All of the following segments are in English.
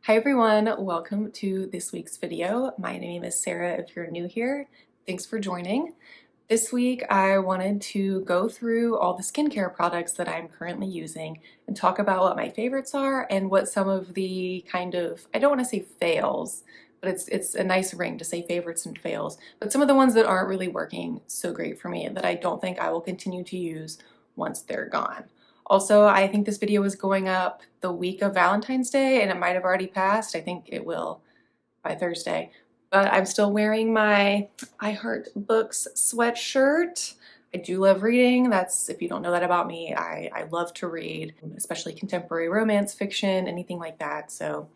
Hi everyone, welcome to this week's video. My name is Sarah if you're new here. Thanks for joining. This week I wanted to go through all the skincare products that I'm currently using and talk about what my favorites are and what some of the I don't want to say fails, but it's a nice ring to say favorites and fails, but some of the ones that aren't really working so great for me that I don't think I will continue to use once they're gone. Also, I think this video is going up the week of Valentine's Day and it might have already passed. I think it will by Thursday. But I'm still wearing my I Heart Books sweatshirt. I do love reading. That's, if you don't know that about me, I love to read, especially contemporary romance fiction, anything like that. So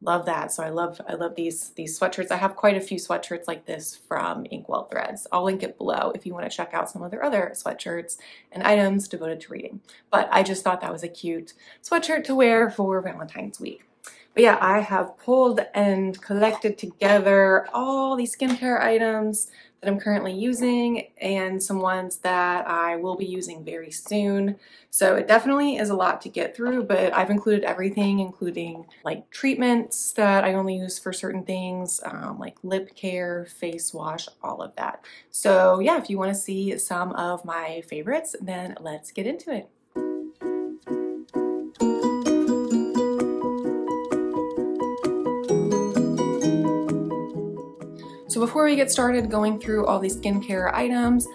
love that. So I love these sweatshirts. I have quite a few sweatshirts like this from Inkwell Threads. I'll link it below if you want to check out some of their other sweatshirts and items devoted to reading. But I just thought that was a cute sweatshirt to wear for Valentine's week. But yeah, I have pulled and collected together all these skincare items that I'm currently using and some ones that I will be using very soon. So it definitely is a lot to get through, but I've included everything, including like treatments that I only use for certain things, like lip care, face wash, all of that. So yeah, if you want to see some of my favorites, then let's get into it. So before we get started going through all these skincare items,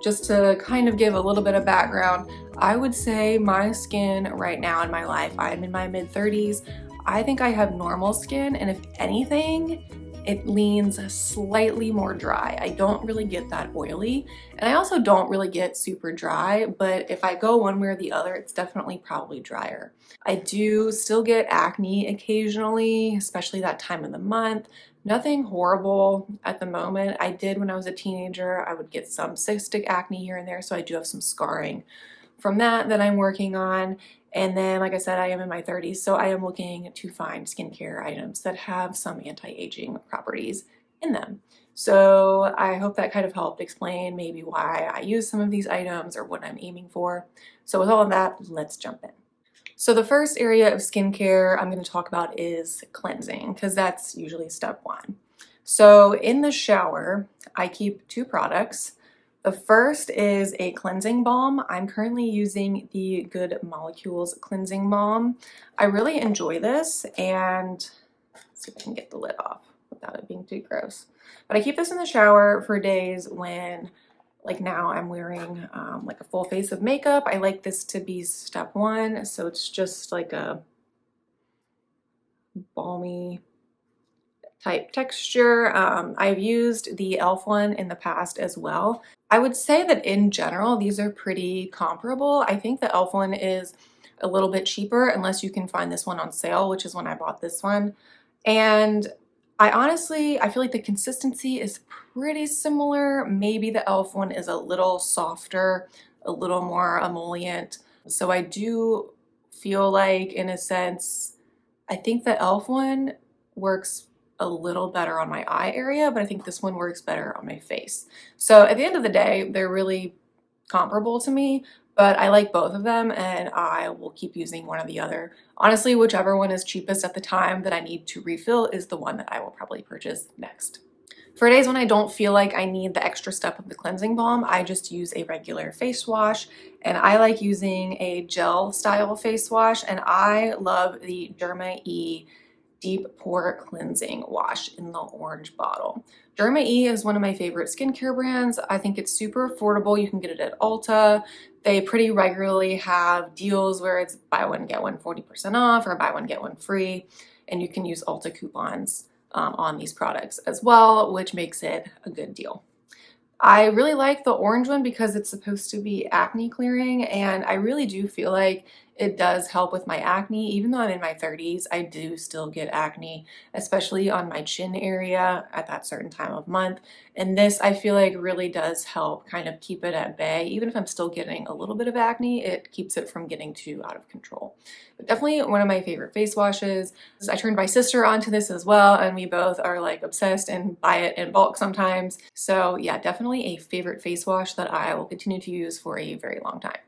just to kind of give a little bit of background, I would say my skin right now in my life, I'm in my mid-30s, I think I have normal skin, and if anything, it leans slightly more dry. I don't really get that oily, and I also don't really get super dry, but if I go one way or the other, it's definitely probably drier. I do still get acne occasionally, especially that time of the month. Nothing horrible at the moment. I did when I was a teenager. I would get some cystic acne here and there, so I do have some scarring from that I'm working on. And then, like I said, I am in my 30s, so I am looking to find skincare items that have some anti-aging properties in them. So I hope that kind of helped explain maybe why I use some of these items or what I'm aiming for. So with all of that, let's jump in. So the first area of skincare I'm going to talk about is cleansing, because that's usually step one. So in the shower, I keep two products. The first is a cleansing balm. I'm currently using the Good Molecules cleansing balm. I really enjoy this, and let's see if I can get the lid off without it being too gross. But I keep this in the shower for days when, like now, I'm wearing like a full face of makeup. I like this to be step one, so it's just like a balmy type texture. I've used the e.l.f. one in the past as well. I would say that in general, these are pretty comparable. I think the e.l.f. one is a little bit cheaper unless you can find this one on sale, which is when I bought this one. And I feel like the consistency is pretty similar. Maybe the e.l.f. one is a little softer, a little more emollient. So I do feel like, in a sense, I think the e.l.f. one works a little better on my eye area, but I think this one works better on my face. So at the end of the day, they're really comparable to me, but I like both of them and I will keep using one or the other. Honestly, whichever one is cheapest at the time that I need to refill is the one that I will probably purchase next. For days when I don't feel like I need the extra step of the cleansing balm, I just use a regular face wash, and I like using a gel style face wash, and I love the Derma E Deep Pore Cleansing Wash in the orange bottle. Derma E is one of my favorite skincare brands. I think it's super affordable. You can get it at Ulta. They pretty regularly have deals where it's buy one, get one 40% off or buy one, get one free. And you can use Ulta coupons on these products as well, which makes it a good deal. I really like the orange one because it's supposed to be acne clearing, and I really do feel like it does help with my acne. Even though I'm in my 30s, I do still get acne, especially on my chin area at that certain time of month. And this, I feel like, really does help kind of keep it at bay. Even if I'm still getting a little bit of acne, it keeps it from getting too out of control. But definitely one of my favorite face washes. I turned my sister onto this as well, and we both are like obsessed and buy it in bulk sometimes. So yeah, definitely a favorite face wash that I will continue to use for a very long time.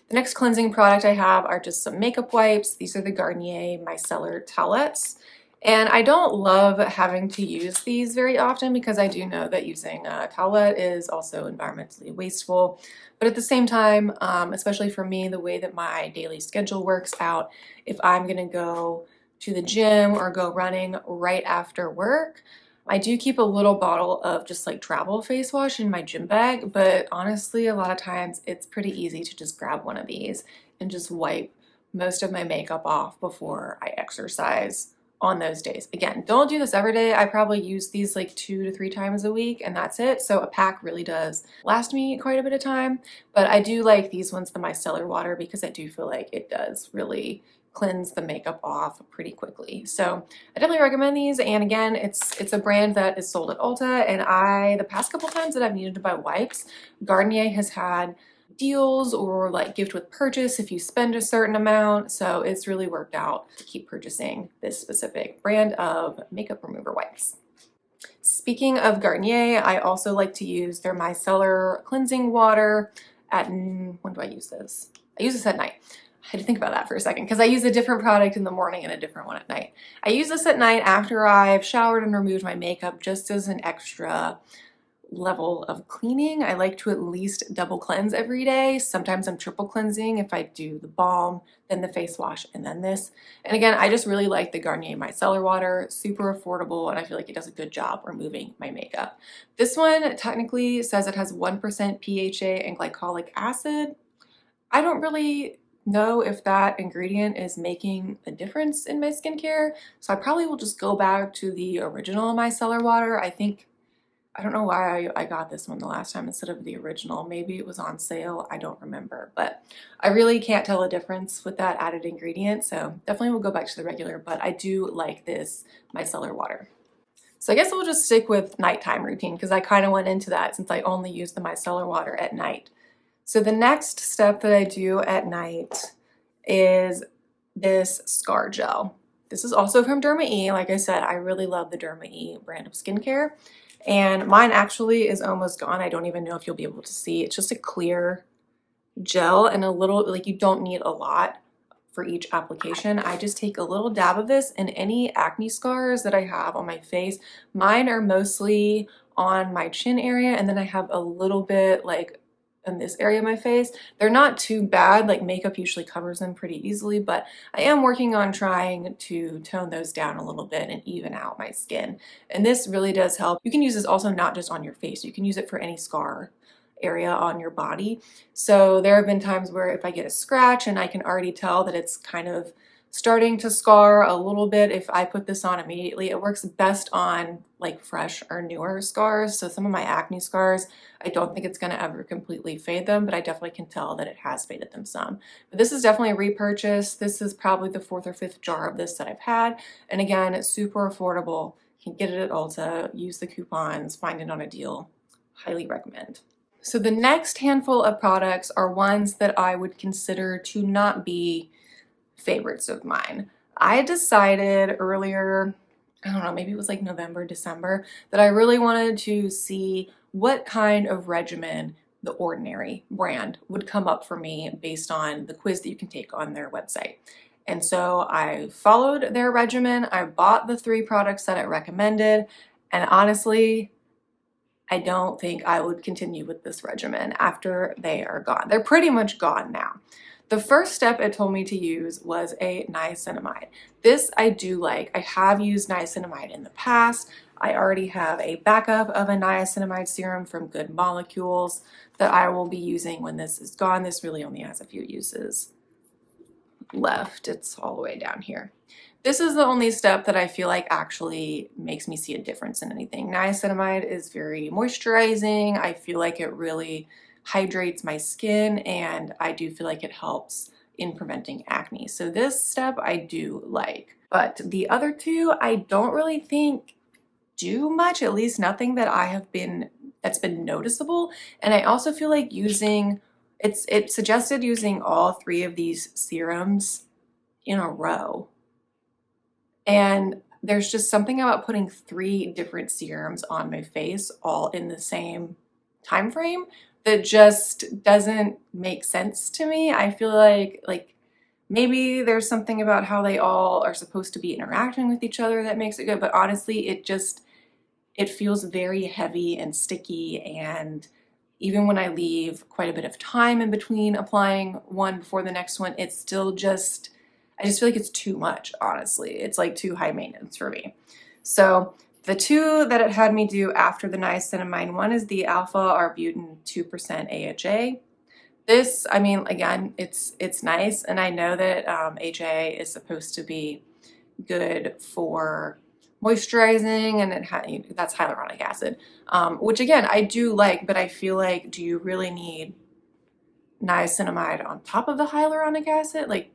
The next cleansing product I have are just some makeup wipes. These are the Garnier Micellar Towelettes. And I don't love having to use these very often because I do know that using a towelette is also environmentally wasteful. But at the same time, especially for me, the way that my daily schedule works out, if I'm gonna go to the gym or go running right after work, I do keep a little bottle of just like travel face wash in my gym bag, but honestly, a lot of times it's pretty easy to just grab one of these and just wipe most of my makeup off before I exercise on those days. Again, don't do this every day. I probably use these like 2 to 3 times a week and that's it. So a pack really does last me quite a bit of time, but I do like these ones, the micellar water, because I do feel like it does really cleanse the makeup off pretty quickly. So I definitely recommend these. And again, it's a brand that is sold at Ulta, and the past couple times that I've needed to buy wipes, Garnier has had deals or like gift with purchase if you spend a certain amount. So it's really worked out to keep purchasing this specific brand of makeup remover wipes. Speaking of Garnier, I also like to use their micellar cleansing water when do I use this? I use this at night. I had to think about that for a second because I use a different product in the morning and a different one at night. I use this at night after I've showered and removed my makeup just as an extra level of cleaning. I like to at least double cleanse every day. Sometimes I'm triple cleansing if I do the balm, then the face wash, and then this. And again, I just really like the Garnier micellar water, super affordable, and I feel like it does a good job removing my makeup. This one technically says it has 1% PHA and glycolic acid. I don't really know if that ingredient is making a difference in my skincare, so I probably will just go back to the original micellar water. I don't know why I got this one the last time instead of the original. Maybe it was on sale, I don't remember, but I really can't tell a difference with that added ingredient, so definitely will go back to the regular, but I do like this micellar water. So I guess we'll just stick with nighttime routine because I kind of went into that since I only use the micellar water at night. So the next step that I do at night is this scar gel. This is also from Derma E. Like I said, I really love the Derma E brand of skincare. And mine actually is almost gone. I don't even know if you'll be able to see. It's just a clear gel and a little, like you don't need a lot for each application. I just take a little dab of this in any acne scars that I have on my face. Mine are mostly on my chin area, and then I have a little bit like in this area of my face. They're not too bad, like makeup usually covers them pretty easily, but I am working on trying to tone those down a little bit and even out my skin. And this really does help. You can use this also not just on your face, you can use it for any scar area on your body. So there have been times where if I get a scratch and I can already tell that it's kind of starting to scar a little bit, if I put this on immediately, it works best on like fresh or newer scars. So some of my acne scars, I don't think it's going to ever completely fade them, but I definitely can tell that it has faded them some. But this is definitely a repurchase. This is probably the 4th or 5th jar of this that I've had. And again, it's super affordable. You can get it at Ulta, use the coupons, find it on a deal. Highly recommend. So the next handful of products are ones that I would consider to not be favorites of mine. I decided earlier, I don't know, maybe it was like November, December, that I really wanted to see what kind of regimen The Ordinary brand would come up for me based on the quiz that you can take on their website. And so I followed their regimen. I bought the 3 products that I recommended, and honestly, I don't think I would continue with this regimen after they are gone. They're pretty much gone now. The first step it told me to use was a niacinamide. This I do like. I have used niacinamide in the past. I already have a backup of a niacinamide serum from Good Molecules that I will be using when this is gone. This really only has a few uses left. It's all the way down here. This is the only step that I feel like actually makes me see a difference in anything. Niacinamide is very moisturizing. I feel like it really hydrates my skin, and I do feel like it helps in preventing acne. So this step I do like. But the other 2 I don't really think do much, at least nothing that that's been noticeable. And I also feel like it suggested using all 3 of these serums in a row. And there's just something about putting 3 different serums on my face all in the same time frame that just doesn't make sense to me. I feel like Maybe there's something about how they all are supposed to be interacting with each other that makes it good, but honestly, it feels very heavy and sticky, and even when I leave quite a bit of time in between applying one before the next one, it's still just, I just feel like it's too much, honestly. It's like too high maintenance for me. So the two that it had me do after the niacinamide, one is the alpha arbutin 2% AHA. This, I mean, again, it's nice, and I know that AHA is supposed to be good for moisturizing, and that's hyaluronic acid, which again I do like, but I feel like, do you really need niacinamide on top of the hyaluronic acid? Like,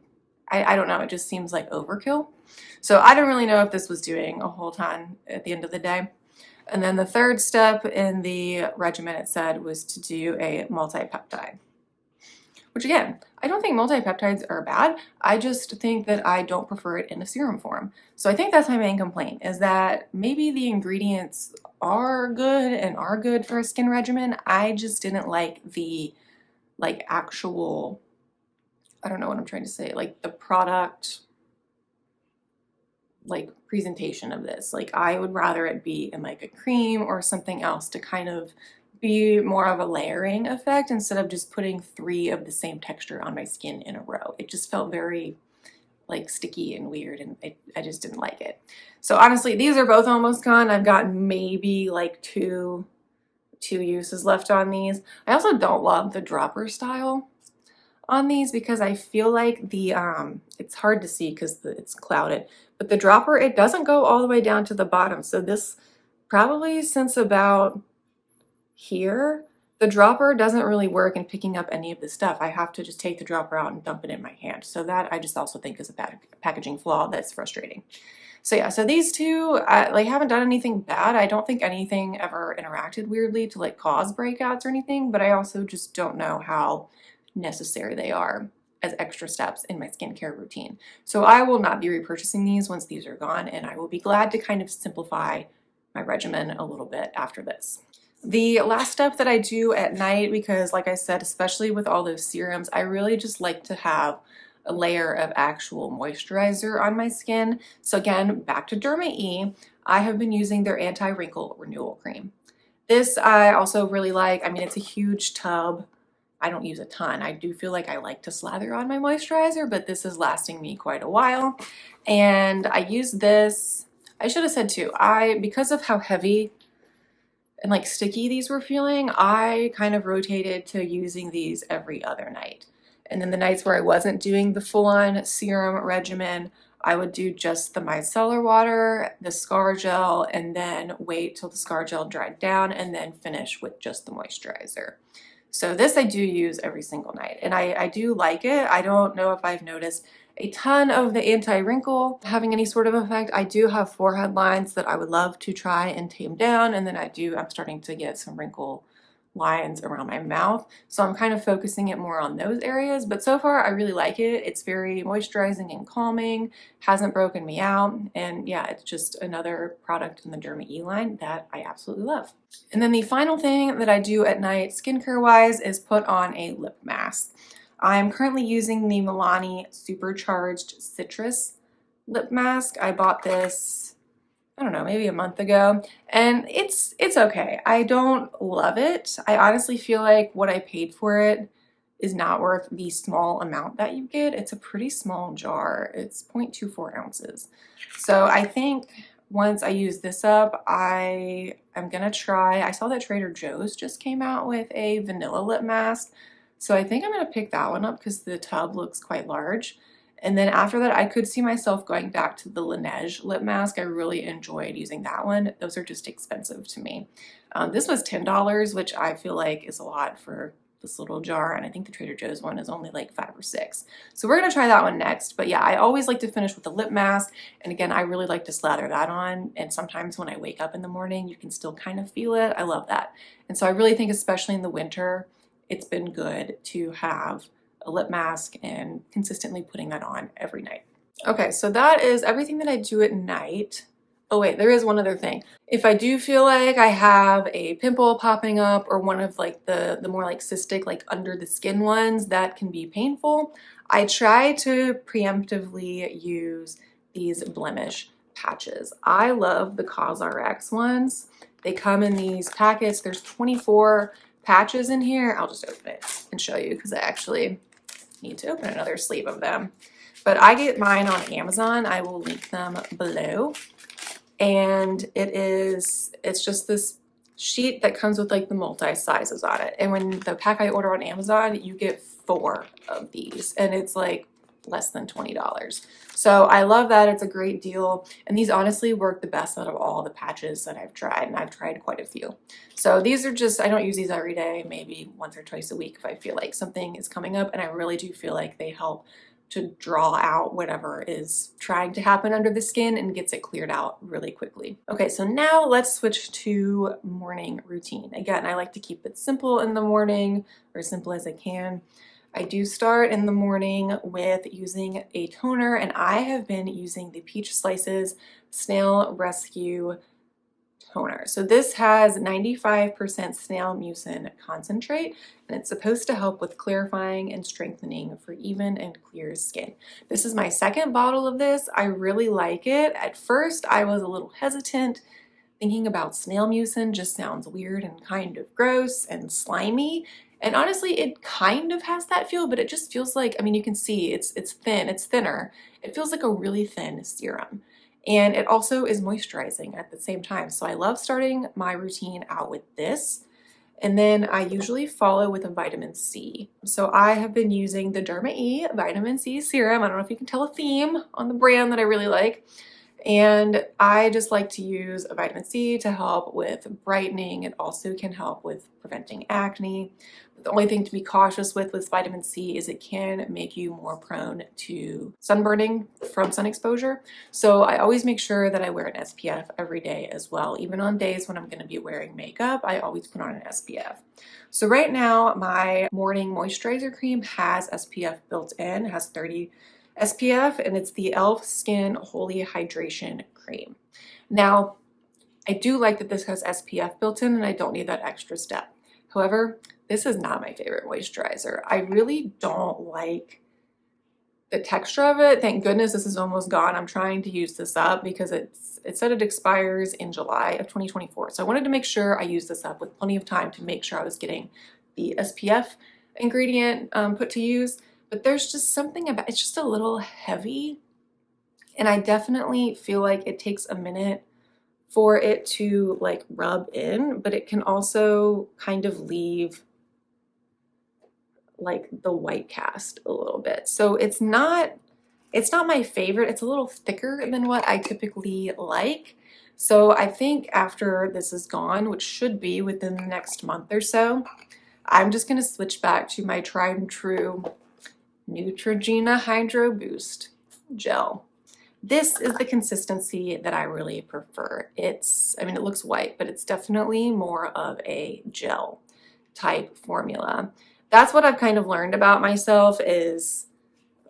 I don't know, it just seems like overkill. So I don't really know if this was doing a whole ton at the end of the day. And then the third step in the regimen, it said, was to do a multi-peptide. Which again, I don't think multi-peptides are bad. I just think that I don't prefer it in a serum form. So I think that's my main complaint, is that maybe the ingredients are good and are good for a skin regimen. I just didn't like the actual, I don't know what I'm trying to say, like the product presentation of this. Like, I would rather it be in like a cream or something else to kind of be more of a layering effect instead of just putting 3 of the same texture on my skin in a row. It just felt very like sticky and weird, and I just didn't like it. So honestly, these are both almost gone. I've got maybe like two uses left on these. I also don't love the dropper style on these because I feel like the it's hard to see because it's clouded, but the dropper, it doesn't go all the way down to the bottom. So this, probably since about here, the dropper doesn't really work in picking up any of the stuff. I have to just take the dropper out and dump it in my hand. So that I just also think is a packaging flaw that's frustrating. So yeah, so these two, I haven't done anything bad. I don't think anything ever interacted weirdly to like cause breakouts or anything, but I also just don't know how necessary they are as extra steps in my skincare routine. So I will not be repurchasing these once these are gone, and I will be glad to kind of simplify my regimen a little bit after this. The last step that I do at night, because like I said, especially with all those serums, I really just like to have a layer of actual moisturizer on my skin. So again, back to Derma E, I have been using their anti-wrinkle renewal cream. This I also really like. I mean, it's a huge tub. I don't use a ton. I do feel like I like to slather on my moisturizer, but this is lasting me quite a while. And I use this, I should have said too, because of how heavy and like sticky these were feeling, I kind of rotated to using these every other night. And then the nights where I wasn't doing the full-on serum regimen, I would do just the micellar water, the scar gel, and then wait till the scar gel dried down and then finish with just the moisturizer. So this I do use every single night, and I do like it. I don't know if I've noticed a ton of the anti-wrinkle having any sort of effect. I do have forehead lines that I would love to try and tame down, and then I'm starting to get some wrinkle lines around my mouth. So I'm kind of focusing it more on those areas, but so far I really like it. It's very moisturizing and calming, hasn't broken me out, and yeah, it's just another product in the Derma E line that I absolutely love. And then the final thing that I do at night skincare wise is put on a lip mask. I'm currently using the Milani Supercharged Citrus lip mask. I bought this, I don't know, maybe a month ago, and it's okay. I don't love it. I honestly feel like what I paid for it is not worth the small amount that you get. It's a pretty small jar. It's 0.24 ounces. So I think once I use this up, I'm gonna try, I saw that Trader Joe's just came out with a vanilla lip mask. So I think I'm gonna pick that one up because the tub looks quite large. And then after that, I could see myself going back to the Laneige lip mask. I really enjoyed using that one. Those are just expensive to me. This was $10, which I feel like is a lot for this little jar, and I think the Trader Joe's one is only like 5 or 6. So we're gonna try that one next. But yeah, I always like to finish with a lip mask, and again, I really like to slather that on, and sometimes when I wake up in the morning, you can still kind of feel it. I love that. And so I really think, especially in the winter, it's been good to have a lip mask and consistently putting that on every night. Okay, so that is everything that I do at night. Oh wait, there is one other thing. If I do feel like I have a pimple popping up or one of like the more like cystic, like under the skin ones that can be painful, I try to preemptively use these blemish patches. I love the CosRX ones. They come in these packets. There's 24 patches in here. I'll just open it and show you because I actually need to open another sleeve of them. But I get mine on Amazon. I will link them below. And it's just this sheet that comes with like the multi-sizes on it. And when the pack I order on Amazon, you get 4 of these and it's like less than $20. So I love that. It's a great deal. And these honestly work the best out of all the patches that I've tried, and I've tried quite a few. So these are just, I don't use these every day, maybe once or twice a week if I feel like something is coming up, and I really do feel like they help to draw out whatever is trying to happen under the skin and gets it cleared out really quickly. Okay, so now let's switch to morning routine. Again, I like to keep it simple in the morning, or as simple as I can. I do start in the morning with using a toner, and I have been using the Peach Slices Snail Rescue toner. So this has 95% snail mucin concentrate, and it's supposed to help with clarifying and strengthening for even and clear skin. This is my second bottle of this. I really like it. At first, I was a little hesitant, thinking about snail mucin just sounds weird and kind of gross and slimy. And honestly, it kind of has that feel, but it just feels like, I mean, you can see it's thin, it's thinner. It feels like a really thin serum. And it also is moisturizing at the same time. So I love starting my routine out with this. And then I usually follow with a vitamin C. So I have been using the Derma E vitamin C serum. I don't know if you can tell a theme on the brand that I really like. And I just like to use a vitamin C to help with brightening. It also can help with preventing acne. But the only thing to be cautious with vitamin C is it can make you more prone to sunburning from sun exposure. So I always make sure that I wear an SPF every day as well. Even on days when I'm going to be wearing makeup, I always put on an SPF. So right now, my morning moisturizer cream has SPF built in. It has 30 SPF, and it's the e.l.f. Skin Holy Hydration Cream. Now, I do like that this has SPF built in and I don't need that extra step. However, this is not my favorite moisturizer. I really don't like the texture of it. Thank goodness this is almost gone. I'm trying to use this up because it said it expires in July of 2024. So I wanted to make sure I used this up with plenty of time to make sure I was getting the SPF ingredient put to use. But there's just something about it's just a little heavy, and I definitely feel like it takes a minute for it to like rub in, but it can also kind of leave like the white cast a little bit. So it's not my favorite. It's a little thicker than what I typically like. So I think after this is gone, which should be within the next month or so, I'm just gonna switch back to my tried and true Neutrogena Hydro Boost gel. This is the consistency that I really prefer. I mean, it looks white, but it's definitely more of a gel type formula. That's what I've kind of learned about myself is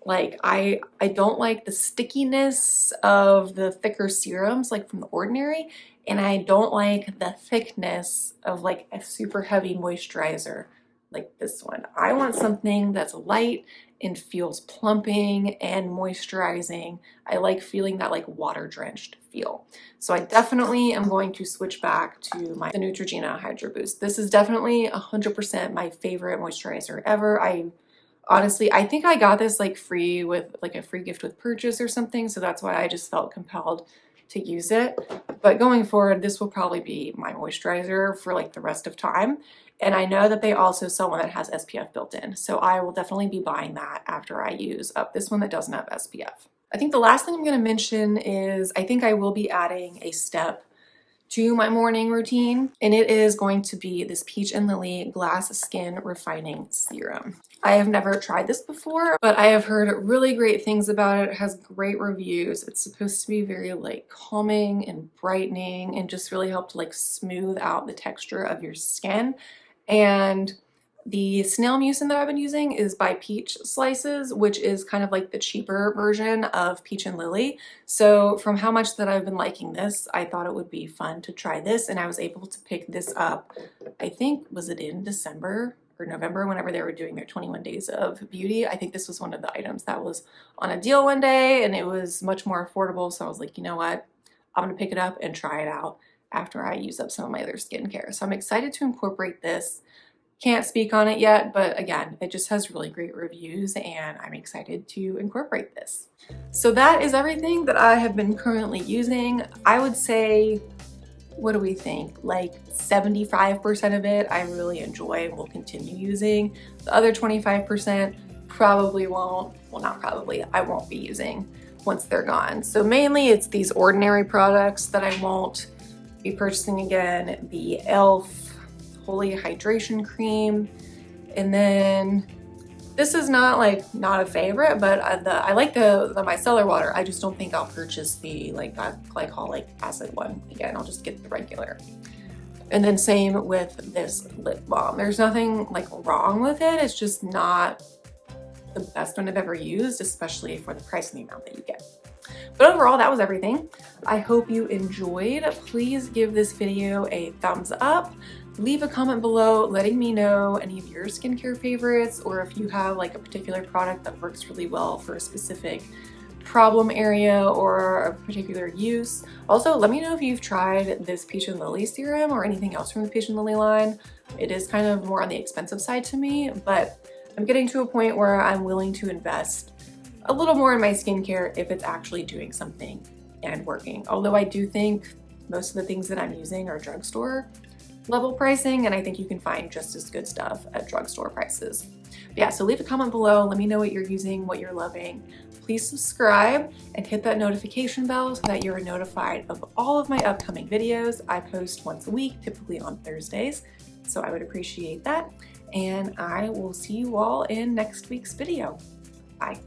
like, I don't like the stickiness of the thicker serums like from The Ordinary, and I don't like the thickness of like a super heavy moisturizer like this one. I want something that's light and feels plumping and moisturizing. I like feeling that like water drenched feel. So I definitely am going to switch back to the Neutrogena Hydro Boost. This is definitely 100% my favorite moisturizer ever. Honestly, I think I got this like free with like a free gift with purchase or something. So that's why I just felt compelled to use it. But going forward, this will probably be my moisturizer for like the rest of time. And I know that they also sell one that has SPF built in. So I will definitely be buying that after I use up this one that doesn't have SPF. I think the last thing I'm going to mention is I think I will be adding a step to my morning routine, and it is going to be this Peach and Lily Glass Skin Refining Serum. I have never tried this before, but I have heard really great things about it. It has great reviews. It's supposed to be very like calming and brightening and just really help to like smooth out the texture of your skin. And the snail mucin that I've been using is by Peach Slices, which is kind of like the cheaper version of Peach and Lily. So from how much that I've been liking this, I thought it would be fun to try this, and I was able to pick this up, I think, was it in December or November, whenever they were doing their 21 days of beauty. I think this was one of the items that was on a deal one day and it was much more affordable. So I was like, you know what? I'm gonna pick it up and try it out after I use up some of my other skincare. So I'm excited to incorporate this. Can't speak on it yet, but again, it just has really great reviews and I'm excited to incorporate this. So that is everything that I have been currently using. I would say, what do we think? Like 75% of it I really enjoy and will continue using. The other 25% probably won't, well not probably, I won't be using once they're gone. So mainly it's these ordinary products that I won't be purchasing again. The e.l.f. Holy Hydration Cream. And then this is not a favorite, but I like the micellar water. I just don't think I'll purchase the glycolic acid one again. I'll just get the regular. And then same with this lip balm. There's nothing like wrong with it. It's just not the best one I've ever used, especially for the price and the amount that you get. But overall, that was everything. I hope you enjoyed. Please give this video a thumbs up. Leave a comment below letting me know any of your skincare favorites, or if you have like a particular product that works really well for a specific problem area or a particular use. Also, let me know if you've tried this Peach and Lily serum or anything else from the Peach and Lily line. It is kind of more on the expensive side to me, but I'm getting to a point where I'm willing to invest a little more in my skincare if it's actually doing something and working. Although I do think most of the things that I'm using are drugstore level pricing, and I think you can find just as good stuff at drugstore prices. But yeah, so leave a comment below. Let me know what you're using, what you're loving. Please subscribe and hit that notification bell so that you're notified of all of my upcoming videos. I post once a week, typically on Thursdays, so I would appreciate that. And I will see you all in next week's video. Bye.